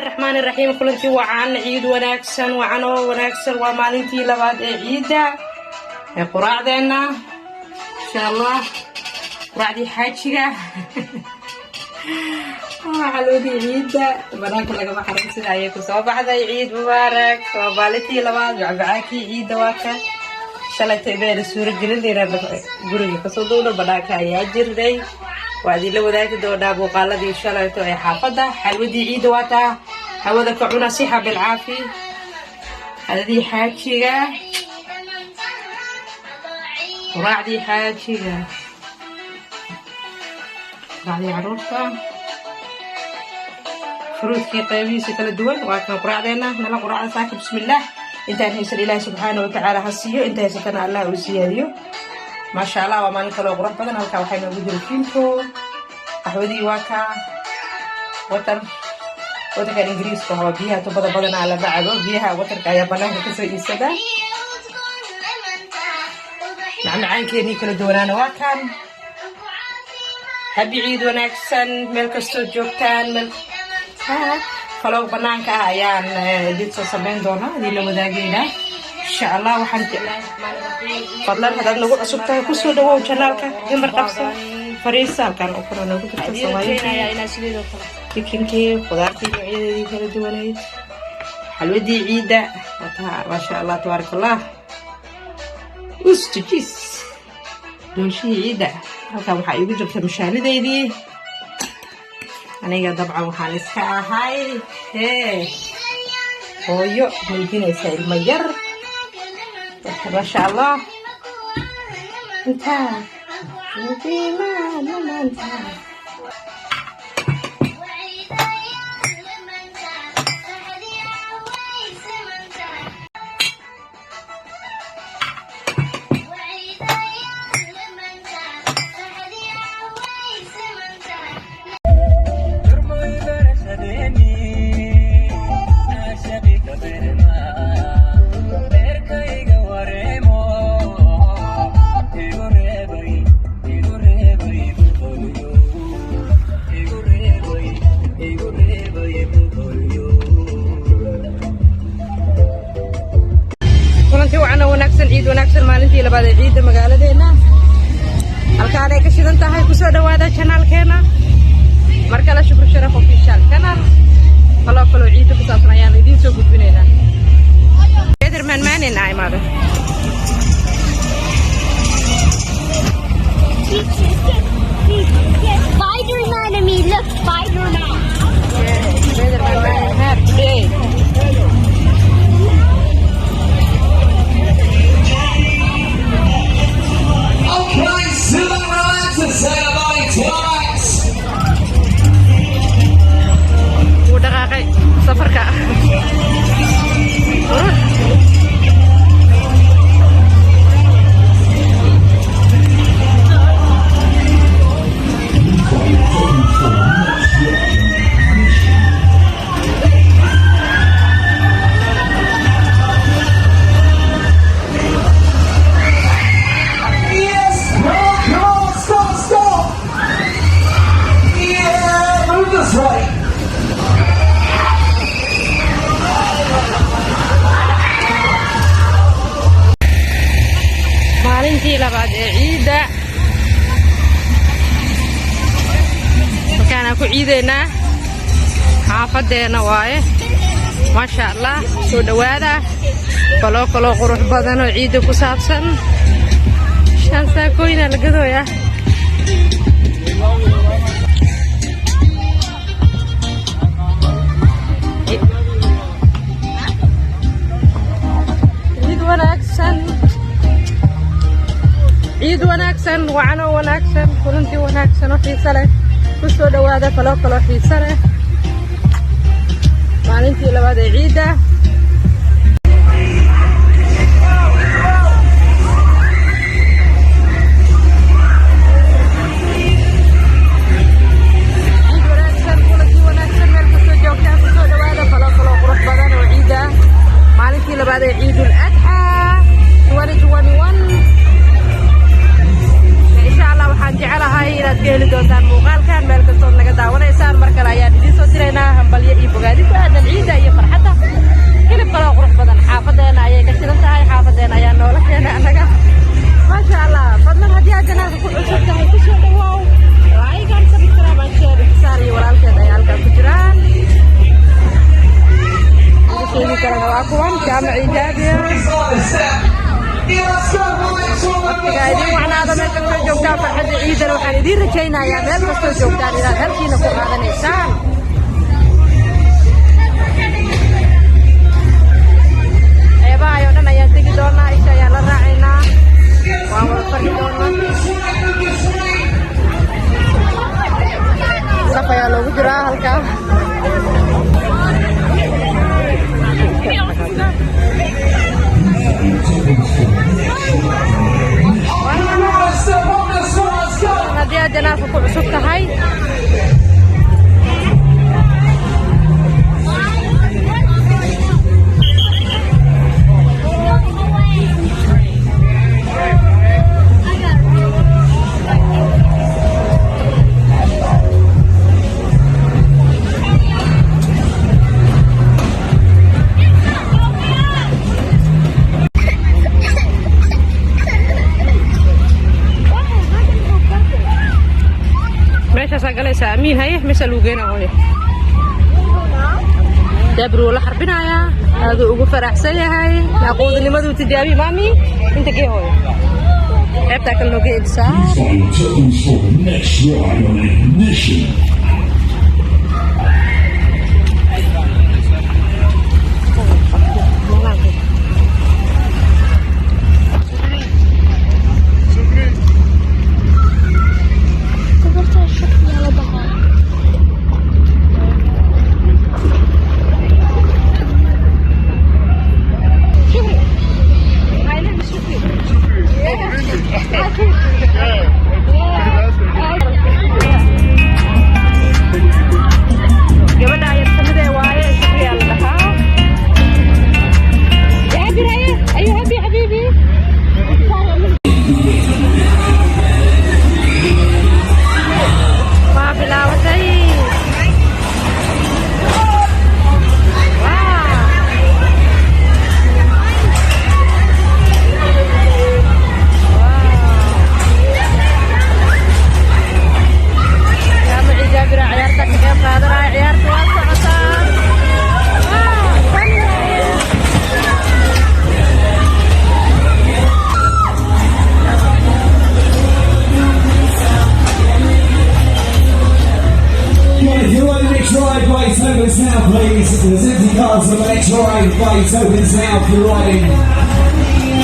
الرحمن الرحيم كلنتي وعن عيد وناكسن وعنو وناكسن ومالنتي لباد عيدة قراعدنا إن شاء الله قراعدي حاجة علودي عيدة بناك لك ما حرمت عليكم سوا بعد عيد مبارك وبالتي لباد وعبعاكي عيد واكا شلay taybeen suura gelinayna guriga ka soo doono banaanka ayaa jirday waadi la wadaagta doonaa muuqaaladii shalayto ee xaafada xalwadii ciid waata hawada ka cuna sixa bil caafi hadii xaajiga raacdi xaajiga raacdi caruurta fruutkii qaybihiisa kala duwan waa kan quraacdeena nala quraacda saaka bismillaah انت هيسر الله سبحانه وتعالى هسيو انت هيسكنا الله وسياديو ما شاء الله وما نكلو قرح بدن هلكا waxay noogu jiro kiinto qaxwadii waaka wadanka ingiriiska oo biyaha tubada badan ala bacdo biyaha wadanka ayaa banaanka ka soo iibsada macmacaankeeni kala duwanaan waa kan habi ciid wanaagsan meel kasto joogtaan meel فلو بنانك ayaan did soo sameyn doona hadii la wadaagayna insha Allah waxaan jeclahay fadlan hadaad nagu cusubtahay ku soo dhawow channelka gambar qabso fariisalkan oo kala nagu jirto Soomaaliya ina sidoo kale chicken-kii qudaartii noocyadii kala duwaneed xalwadii ciida ma sha Allah tabarakallah ustajis dooshii ciida halka waxa igu jirta mashaalideedii aniga dabcan waxaan iska ahay hooyo muujinaysa ilmo yar ma sha Allah inta عيد وناكسن maalintii labaad ee ciid magaaladeena halkaan ay ka shidan tahay ku soo dhawaada channelkeena marka la shukr sharaf official channel kala ciid ku saabsan ayaan idin soo gudbinaynaa Spider-Man in ay maada Spider-Man and me look Spider-Man. Spider-Man happy ودقائق سفرك labaad ee ciida markaan ku ciideena xaafadeena waaye ma sha Allah soo dhawaada kalo qurux badan oo ciida ku saabsan shan saakooyina la gadooya عيد وناكسن وعنو وناكسن كلنتي وناكسن وحيسة له كسو دوادا فلو حيسة له maalintii labaad ee ciida maalintii labaad ee ciidul adha 2021 waxaan jecelahay inaad ka heli doontaan muuqaalkan meel kastoo naga daawanaysaan mar kale ayaan idin soo diraynaa hambalyo iyo bogaadin ku aadan جامع جابر قاعدين معنا هذا مال كستو جوجتا فرحد عيدا waxaan idin rajaynayaa meel kasto joogtaan inaad halkiina ku qaadanaysaan eeba ayo dhan ayaan tagi doonaa isha ayaa la raacaynaa waan wada fadhi doonaa saf ayaa loogu jiraa halkaa haddii aad janaafa ku cusub tahay galaysaa amiin haye meesha lagu geenaa hooyo dabru la xarbinayaa aad ugu faraxsan yahay aqoonimadu tijaabi maami inta gee hooyo qaybta kale loo geeysaa Now, please. There's empty cars on the next ride. Gates opens now for riding.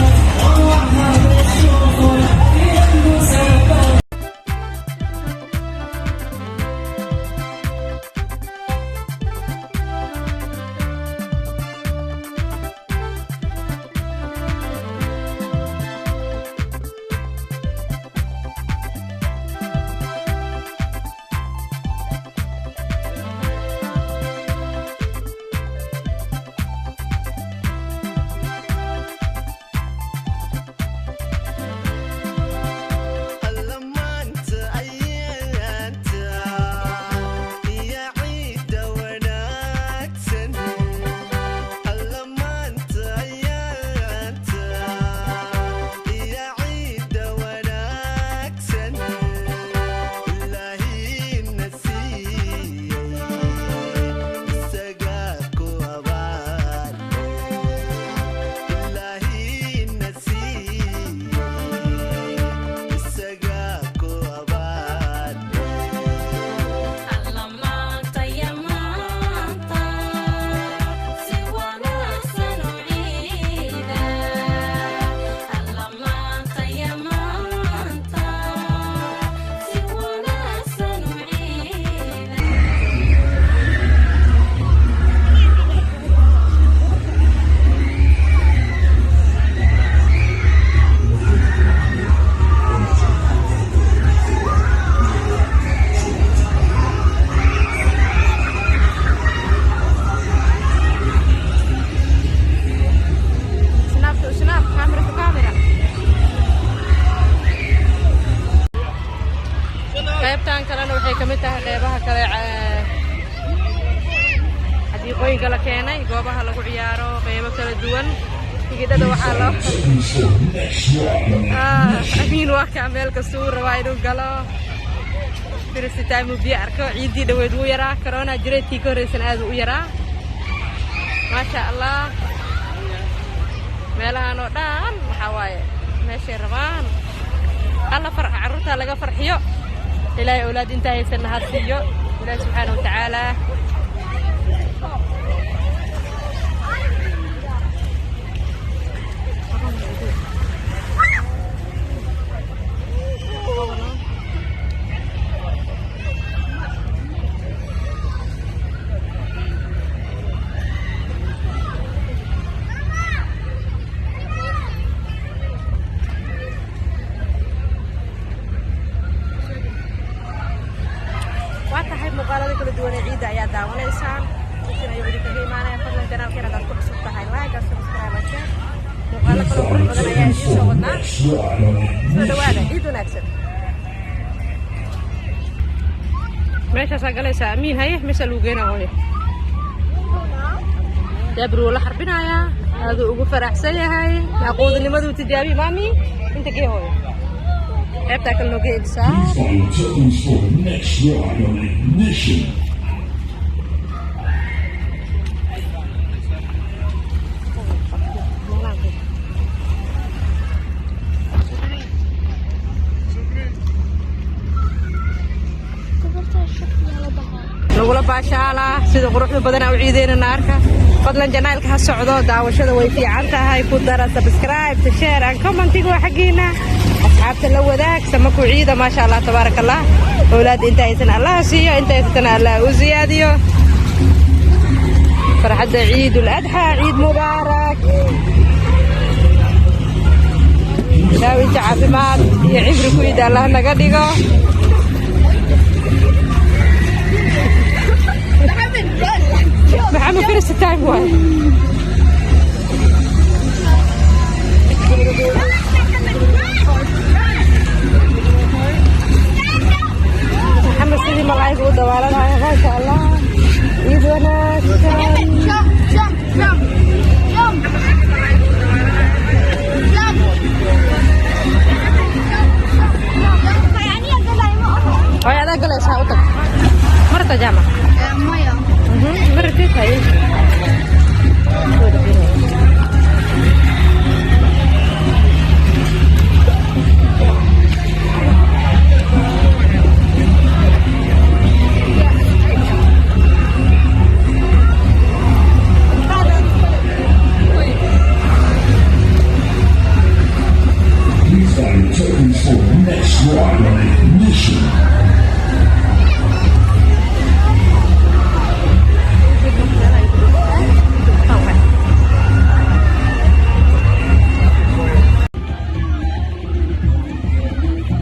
xadiiqooyinka la keenay goobaha lagu ciyaaro qeybo kala duwan tigidhada waxaa loo amiin waa kaa meel kasta uu rabaa inuu galo first time uu biyo arko ciidii dhaweyd wuu yaraa corona jiray tii ka horreysana aad u yaraa maasha allah meelahan oo dhan waxa waaye meeshay rabaan alla farxa carruurta laga farxiyo ilaahay awlaad inta haysan ha siiyo ilaahay subxaanahu wa tacaala مقالة كل دول عيد يا داون إنسان ممكن يقولي كذي ما أنا أفضل الجنال كنا نقول سبتها هاي لايك أو سبسكرايب أشياء مقالة كل بدنا يا شيء سوينا سوينا عيد ونكسر ماشي سأقول سامين هاي مثل وجينا هون يا برو الله حربنا يا هذا أبو فرح سيا هاي أقول إني ما دوت تجابي مامي أنت كي هون بتاكل نوجي بسا نقول باشالا سيد قروح بدنا وعيدين الناركا فضلا جنالك هالسعودة دعوشة ويفي عنتها هيكون دارا سبسكرايب تشير عن كومنتيجو حقينا أصحابت لو ذاك سمكوا عيدة ما شاء الله تبارك الله أولاد أنت يسنا الله سيو أنت يسنا الله وزياديو فرحة عيد الأضحى عيد مبارك داوي تعافي مات يعبركوا إذا الله نقديقو محمد فيرست تايم واي محمد سيدي ملايك ودوالنا ما شاء الله عيد وناسان ويا هذا قلع ساوتك مرة جامعة مرتين هاي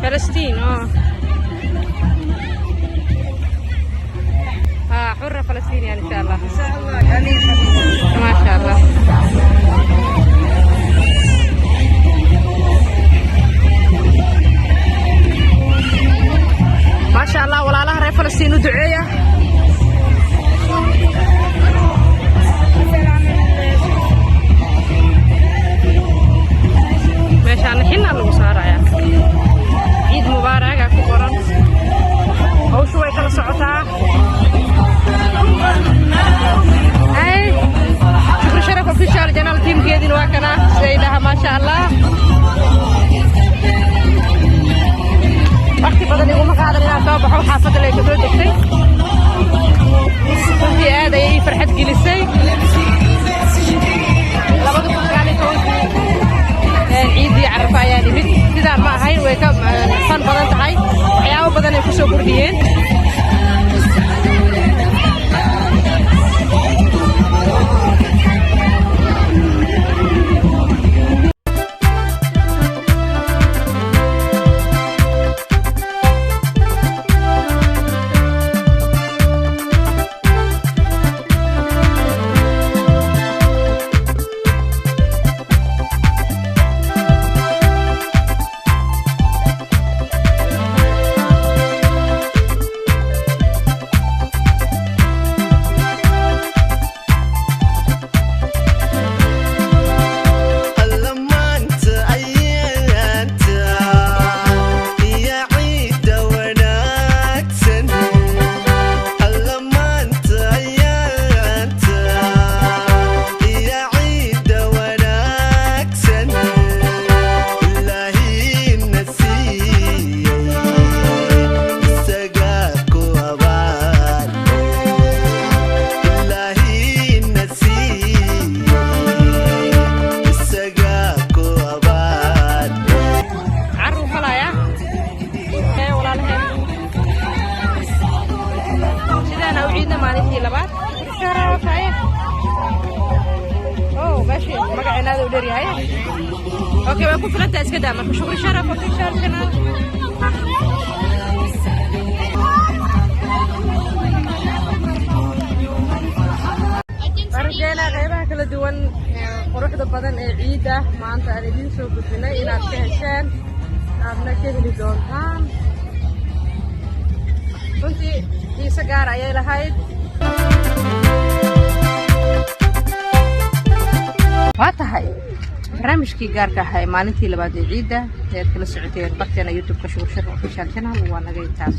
فلسطين حرة فلسطين يعني إن شاء الله ما شاء الله ما شاء الله ولا لها رأي فلسطين ودعية ما شاء الله حنا اللي صار عيد مبارك أكو قرن أو شوي كلا صعوتها أي شكرا شرف في شهر جنال تيم كيدين واكنا سيدها ما شاء الله وقتي بدل يقوم قاعد لنا صباح وحافظ اللي كتبت walaashii magaceenaada u dheeryahay okay waa ku filantaa iska daa marka shukri sharaf official channel argeena qaybaha kala duwan quruxda badan ee ciida maanta aan idin soo gudbinay inaad ka hesheen aadna ka heli doontaan runtii xiise gaar ayay lahayd waa tahay barnaamijkii gaarka ahaa maalintii labaad ee ciida ayaad kala socoteen barteena youtube-ka shukri sharaf official channel waa naga intaas